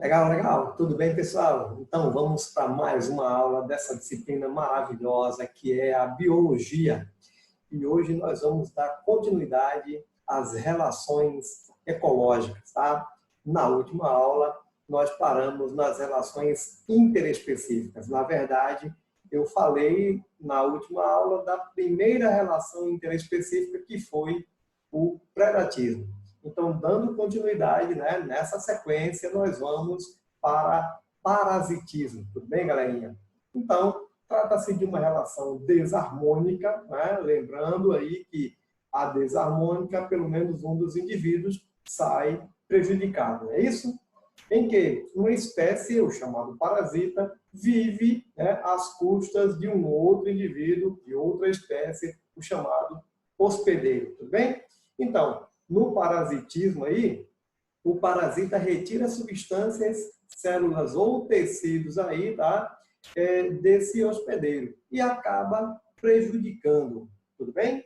Legal, legal. Tudo bem, pessoal? Então, vamos para mais uma aula dessa disciplina maravilhosa que é a biologia. E hoje nós vamos dar continuidade às relações ecológicas, tá? Na última aula, nós paramos nas relações interespecíficas. Na verdade, eu falei na última aula da primeira relação interespecífica, que foi o predatismo. Então, dando continuidade, né, nessa sequência, nós vamos para parasitismo. Tudo bem, galerinha? Então, trata-se de uma relação desarmônica, né? Lembrando aí que a desarmônica, pelo menos um dos indivíduos sai prejudicado, não é isso? Em que uma espécie, o chamado parasita, vive, né, às custas de um outro indivíduo, de outra espécie, o chamado hospedeiro, tudo bem? Então, no parasitismo aí, o parasita retira substâncias, células ou tecidos aí, tá? Desse hospedeiro e acaba prejudicando, tudo bem?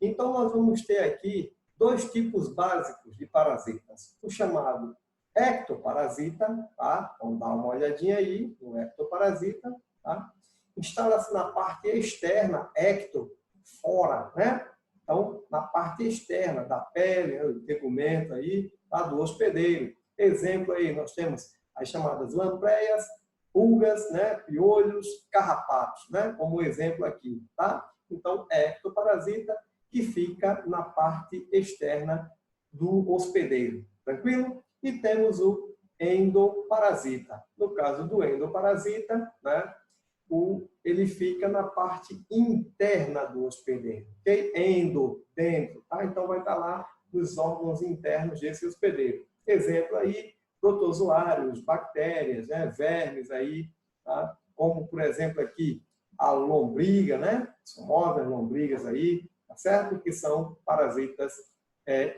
Então, nós vamos ter aqui dois tipos básicos de parasitas. O chamado ectoparasita, tá? Vamos dar uma olhadinha aí no ectoparasita, tá? Instala-se na parte externa, ecto, fora, né? Então, na parte externa da pele, né, do tegumento aí, tá, do hospedeiro. Exemplo aí, nós temos as chamadas lampreias, pulgas, né, piolhos, carrapatos, né, como exemplo aqui, tá? Então, ectoparasita que fica na parte externa do hospedeiro, tranquilo? E temos o endoparasita. No caso do endoparasita, né, ele fica na parte interna do hospedeiro, ok? Endo, dentro, tá? Então vai estar lá nos órgãos internos desse hospedeiro. Exemplo aí, protozoários, bactérias, né? Vermes aí, tá? Como, por exemplo, aqui, a lombriga, né? As famosas lombrigas aí, tá certo? Que são parasitas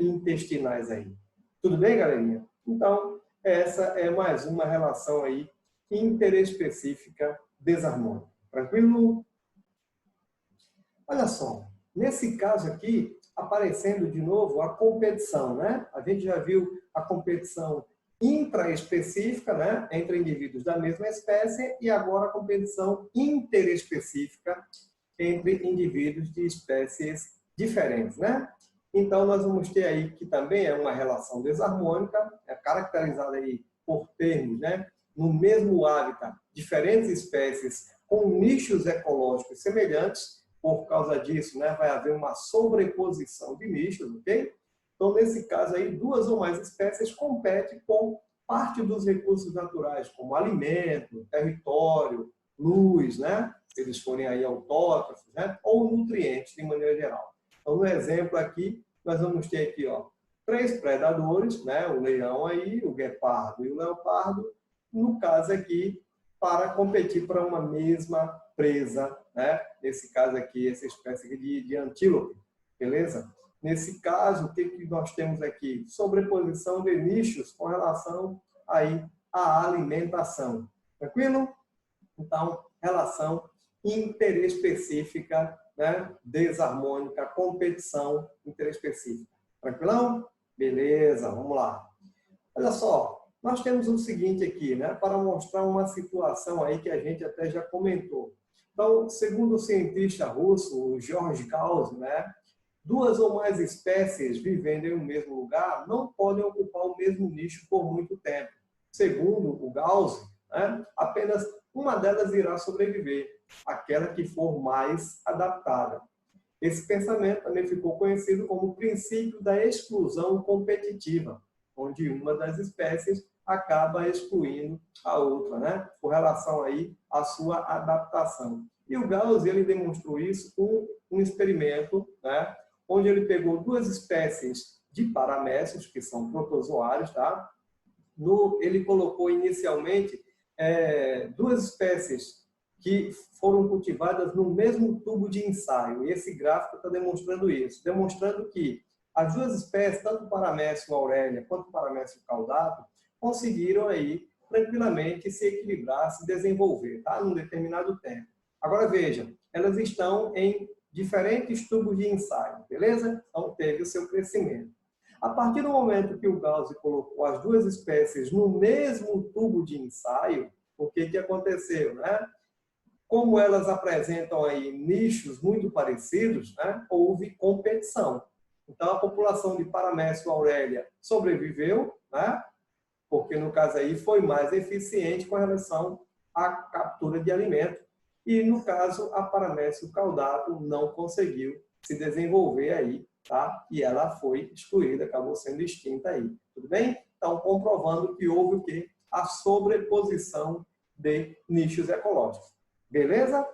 intestinais aí. Tudo bem, galerinha? Então, essa é mais uma relação aí interespecífica desarmônica. Tranquilo? Olha só, nesse caso aqui, aparecendo de novo a competição, né? A gente já viu a competição intraespecífica, né, entre indivíduos da mesma espécie, e agora a competição interespecífica entre indivíduos de espécies diferentes, né? Então, nós vamos ter aí que também é uma relação desarmônica, caracterizada aí por termos, né, no mesmo hábitat, diferentes espécies com nichos ecológicos semelhantes. Por causa disso, né, vai haver uma sobreposição de nichos, ok? Então, nesse caso aí, duas ou mais espécies competem com parte dos recursos naturais, como alimento, território, luz, né? Se eles forem aí autótrofos, né? Ou nutrientes, de maneira geral. Então, no exemplo aqui, nós vamos ter aqui, ó, 3 predadores, né? O leão aí, o guepardo e o leopardo, no caso aqui, para competir para uma mesma presa, né? Nesse caso aqui, essa espécie de antílope, beleza? Nesse caso, o que nós temos aqui? Sobreposição de nichos com relação aí à alimentação. Tranquilo? Então, relação interespecífica, né? Desarmônica, competição interespecífica. Tranquilão? Beleza, vamos lá. Olha só, nós temos o seguinte aqui, né? Para mostrar uma situação aí que a gente até já comentou. Então, segundo o cientista russo, o George Gauss, né? Duas ou mais espécies vivendo em um mesmo lugar não podem ocupar o mesmo nicho por muito tempo. Segundo o Gauss, né, apenas uma delas irá sobreviver, aquela que for mais adaptada. Esse pensamento também ficou conhecido como o princípio da exclusão competitiva, onde uma das espécies acaba excluindo a outra, né, com relação aí à sua adaptação. E o Gauss, ele demonstrou isso com um experimento, né, onde ele pegou duas espécies de paramécios, que são protozoários, tá? Ele colocou inicialmente duas espécies que foram cultivadas no mesmo tubo de ensaio. E esse gráfico está demonstrando isso, demonstrando que as duas espécies, tanto o paramécio aurélia quanto o paramécio caudato, conseguiram aí tranquilamente se equilibrar, se desenvolver, tá? Num determinado tempo. Agora veja, elas estão em diferentes tubos de ensaio, beleza? Então teve o seu crescimento. A partir do momento que o Gauss colocou as duas espécies no mesmo tubo de ensaio, o que aconteceu, né? Como elas apresentam aí nichos muito parecidos, né? Houve competição. Então, a população de Paramécio aurelia sobreviveu, né? Porque no caso aí foi mais eficiente com relação à captura de alimento. E no caso, a Paramécio caudato não conseguiu se desenvolver aí, tá? E ela foi excluída, acabou sendo extinta aí. Tudo bem? Então, comprovando que houve o quê? A sobreposição de nichos ecológicos. Beleza?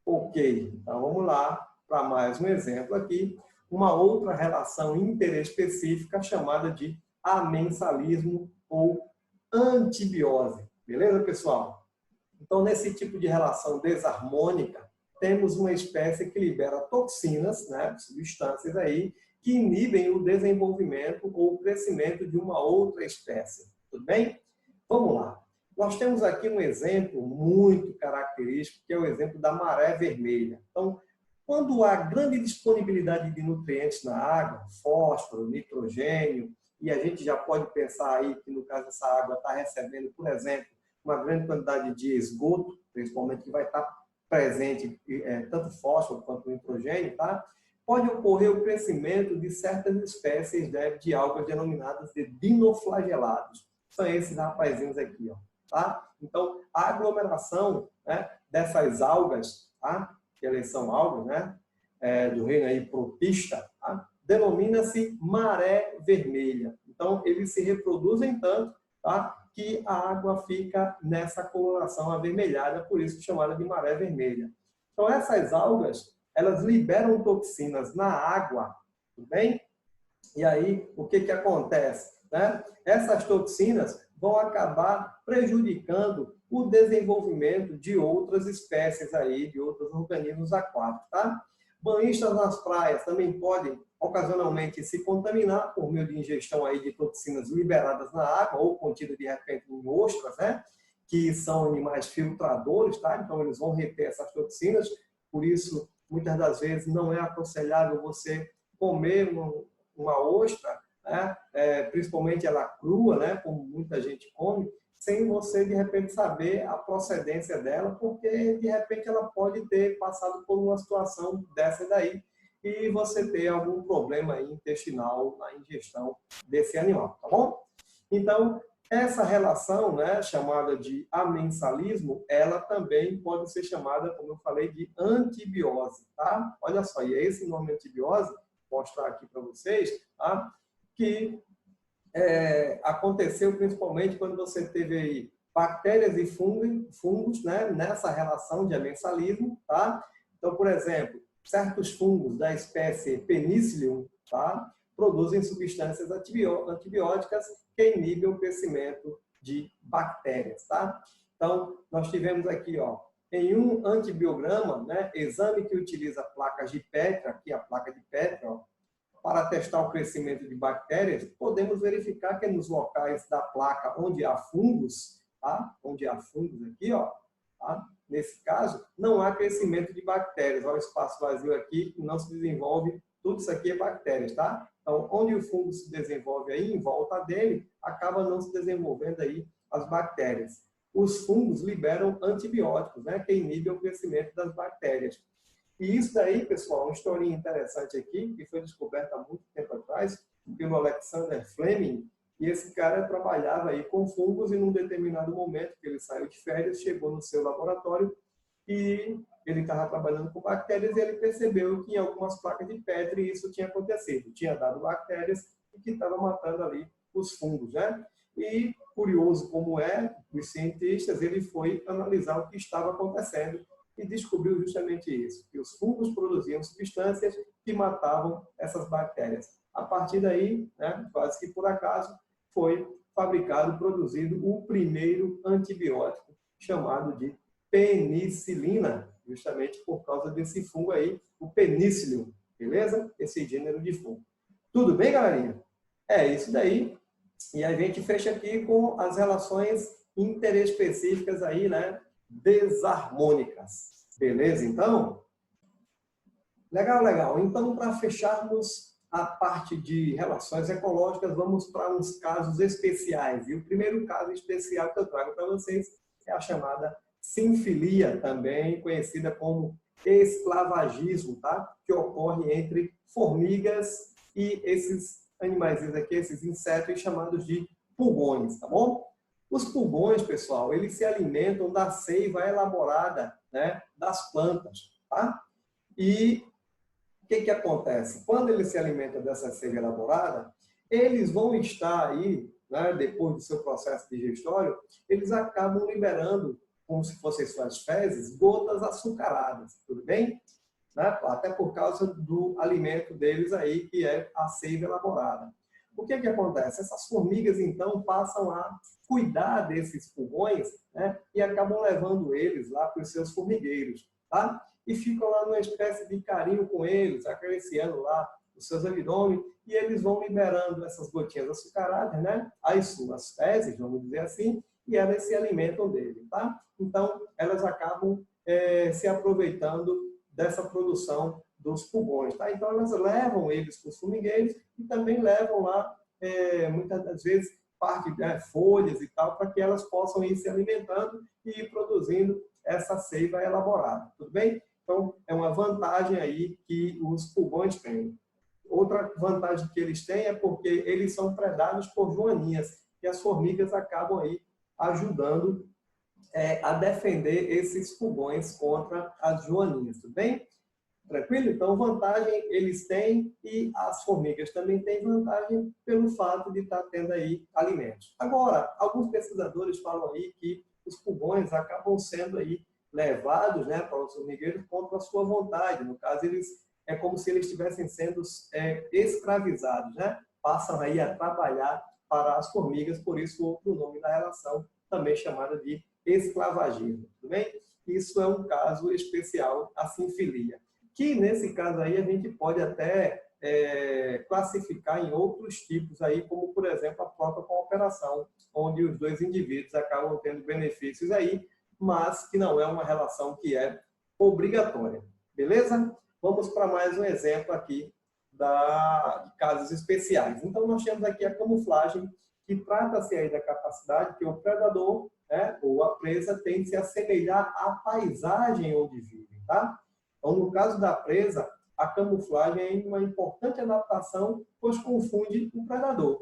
Ok. Então, vamos lá para mais um exemplo aqui. Uma outra relação interespecífica chamada de amensalismo ou antibiose. Beleza, pessoal? Então, nesse tipo de relação desarmônica, temos uma espécie que libera toxinas, né, substâncias aí, que inibem o desenvolvimento ou o crescimento de uma outra espécie. Tudo bem? Vamos lá. Nós temos aqui um exemplo muito característico, que é o exemplo da maré vermelha. Então, quando há grande disponibilidade de nutrientes na água, fósforo, nitrogênio, e a gente já pode pensar aí que, no caso, essa água está recebendo, por exemplo, uma grande quantidade de esgoto, principalmente que vai estar presente tanto fósforo quanto nitrogênio, tá? Pode ocorrer o crescimento de certas espécies, né, de algas denominadas de dinoflagelados. São esses rapazinhos aqui, ó, tá? Então, a aglomeração, né, dessas algas, tá? Que elas são algas, né, do reino aí protista, tá? Denomina-se maré vermelha. Então, eles se reproduzem tanto, tá? Que a água fica nessa coloração avermelhada, por isso chamada de maré vermelha. Então, essas algas, elas liberam toxinas na água, tudo bem? E aí, o que acontece, né? Essas toxinas vão acabar prejudicando o desenvolvimento de outras espécies aí, de outros organismos aquáticos, tá? Banhistas nas praias também podem ocasionalmente se contaminar por meio de ingestão aí de toxinas liberadas na água ou contidas de repente em ostras, né? Que são animais filtradores, tá? Então eles vão reter essas toxinas, por isso muitas das vezes não é aconselhável você comer uma ostra, né? Principalmente ela crua, né? Como muita gente come, sem você, de repente, saber a procedência dela, porque, de repente, ela pode ter passado por uma situação dessa daí e você ter algum problema aí intestinal na ingestão desse animal, tá bom? Então, essa relação, né, chamada de amensalismo, ela também pode ser chamada, como eu falei, de antibiose, tá? Olha só, e é esse nome antibiose, vou mostrar aqui para vocês, tá? Que aconteceu principalmente quando você teve aí bactérias e fungos, né, nessa relação de amensalismo, tá? Então, por exemplo, certos fungos da espécie Penicillium, tá, produzem substâncias antibióticas que inibem o crescimento de bactérias, tá? Então, nós tivemos aqui, ó, em um antibiograma, né, exame que utiliza placas de Petri, aqui a placa de Petri, ó, para testar o crescimento de bactérias, podemos verificar que nos locais da placa onde há fungos, tá? Onde há fungos aqui, ó, tá? Nesse caso, não há crescimento de bactérias. Olha o espaço vazio aqui, não se desenvolve, tudo isso aqui é bactérias, tá? Então, onde o fungo se desenvolve aí, em volta dele, acaba não se desenvolvendo aí as bactérias. Os fungos liberam antibióticos, né? Que inibem o crescimento das bactérias. E isso daí, pessoal, uma historinha interessante aqui, que foi descoberta há muito tempo atrás, pelo Alexander Fleming, e esse cara trabalhava aí com fungos e num determinado momento que ele saiu de férias, chegou no seu laboratório e ele estava trabalhando com bactérias e ele percebeu que em algumas placas de Petri isso tinha acontecido, tinha dado bactérias e que estava matando ali os fungos, né? E, curioso como é, os cientistas, ele foi analisar o que estava acontecendo e descobriu justamente isso, que os fungos produziam substâncias que matavam essas bactérias. A partir daí, né, quase que por acaso, foi fabricado, produzido o primeiro antibiótico, chamado de penicilina, justamente por causa desse fungo aí, o Penicillium, beleza? Esse gênero de fungo. Tudo bem, galerinha? É isso daí. E a gente fecha aqui com as relações interespecíficas aí, né? Desarmônicas. Beleza, então? Legal, legal. Então, para fecharmos a parte de relações ecológicas, vamos para uns casos especiais. E o primeiro caso especial que eu trago para vocês é a chamada sinfilia, também conhecida como esclavagismo, tá? Que ocorre entre formigas e esses animais aqui, esses insetos chamados de pulgões, tá bom? Os pulgões, pessoal, eles se alimentam da seiva elaborada, né, das plantas, tá? E o que acontece? Quando eles se alimentam dessa seiva elaborada, eles vão estar aí, né, depois do seu processo digestório, eles acabam liberando, como se fossem suas fezes, gotas açucaradas, tudo bem? Né? Até por causa do alimento deles aí, que é a seiva elaborada. O que acontece? Essas formigas, então, passam a cuidar desses pulgões, né, e acabam levando eles lá para os seus formigueiros, tá? E ficam lá numa espécie de carinho com eles, acariciando lá os seus abdômenes, e eles vão liberando essas gotinhas açucaradas, né, as suas fezes, vamos dizer assim, e elas se alimentam dele, tá? Então, elas acabam se aproveitando dessa produção dos pulgões, tá? Então, elas levam eles para os formigueiros e também levam lá, muitas das vezes, parte de folhas e tal, para que elas possam ir se alimentando e ir produzindo essa seiva elaborada, tudo bem? Então, é uma vantagem aí que os pulgões têm. Outra vantagem que eles têm é porque eles são predados por joaninhas, e as formigas acabam aí ajudando a defender esses pulgões contra as joaninhas, tudo bem? Tranquilo? Então, vantagem eles têm e as formigas também têm vantagem pelo fato de estar tendo aí alimentos. Agora, alguns pesquisadores falam aí que os pulgões acabam sendo aí levados, né, para os formigueiros contra a sua vontade. No caso, é como se eles estivessem sendo escravizados, né? Passam aí a trabalhar para as formigas, por isso o outro nome da relação, também chamada de esclavagismo, tudo bem? Isso é um caso especial, a sinfilia, que nesse caso aí a gente pode até classificar em outros tipos aí, como por exemplo a própria cooperação, onde os dois indivíduos acabam tendo benefícios aí, mas que não é uma relação que é obrigatória, beleza? Vamos para mais um exemplo aqui de casos especiais. Então nós temos aqui a camuflagem, que trata-se aí da capacidade que o predador, né, ou a presa tem de se assemelhar à paisagem onde vive, tá? Então, no caso da presa, a camuflagem é uma importante adaptação, pois confunde o predador.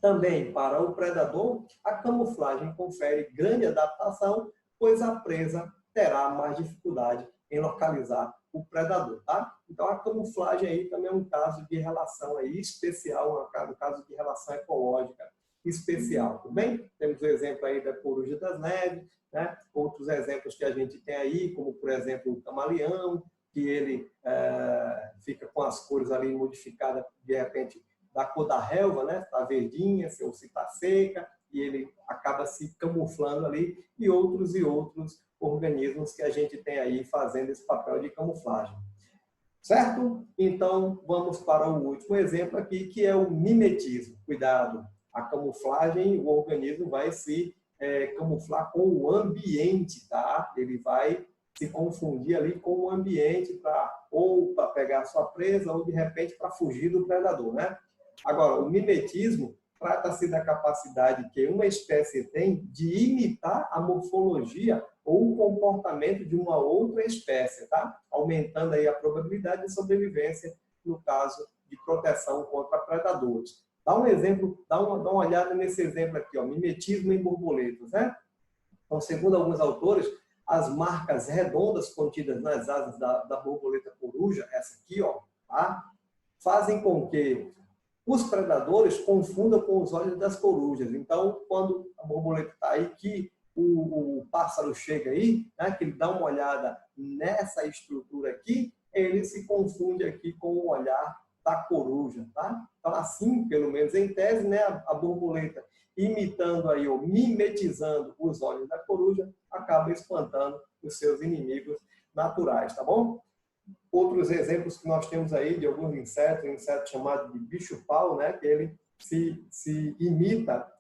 Também, para o predador, a camuflagem confere grande adaptação, pois a presa terá mais dificuldade em localizar o predador, tá? Então, a camuflagem aí também é um caso de relação aí especial, um caso de relação ecológica especial, tudo bem? Temos o exemplo aí da coruja das neves, né? Outros exemplos que a gente tem aí, como por exemplo o camaleão, que ele fica com as cores ali modificadas de repente da cor da relva, né? Está verdinha, ou se está seca, e ele acaba se camuflando ali, e outros organismos que a gente tem aí fazendo esse papel de camuflagem. Certo? Então, vamos para o último exemplo aqui, que é o mimetismo. Cuidado! A camuflagem, o organismo vai se camuflar com o ambiente, tá? Ele vai se confundir ali com o ambiente ou para pegar a sua presa ou de repente para fugir do predador, né? Agora, o mimetismo trata-se da capacidade que uma espécie tem de imitar a morfologia ou o comportamento de uma outra espécie, tá? Aumentando aí a probabilidade de sobrevivência no caso de proteção contra predadores. Dá um exemplo, dá uma olhada nesse exemplo aqui, ó, mimetismo em borboletas, né? Então, segundo alguns autores, as marcas redondas contidas nas asas da borboleta coruja, essa aqui, ó, tá? Fazem com que os predadores confundam com os olhos das corujas. Então, quando a borboleta está aí, que o pássaro chega aí, né, que ele dá uma olhada nessa estrutura aqui, ele se confunde aqui com o olhar da coruja, tá? Então, assim, pelo menos em tese, né, a borboleta imitando aí, ou mimetizando os olhos da coruja, acaba espantando os seus inimigos naturais, tá bom? Outros exemplos que nós temos aí de alguns insetos, um inseto chamado de bicho-pau, né, que ele se imita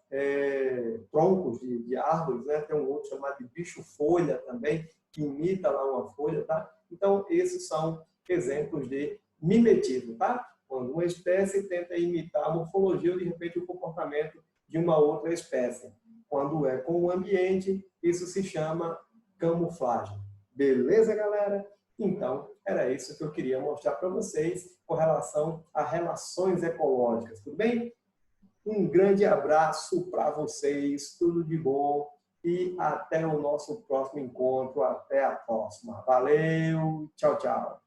troncos de árvores, né? Tem um outro chamado de bicho-folha também, que imita lá uma folha, tá? Então, esses são exemplos de mimetismo, tá? quando uma espécie tenta imitar a morfologia ou, de repente, o comportamento de uma outra espécie. Quando é com o ambiente, isso se chama camuflagem. Beleza, galera? Então, era isso que eu queria mostrar para vocês com relação a relações ecológicas, tudo bem? Um grande abraço para vocês, tudo de bom e até o nosso próximo encontro, até a próxima. Valeu, tchau, tchau.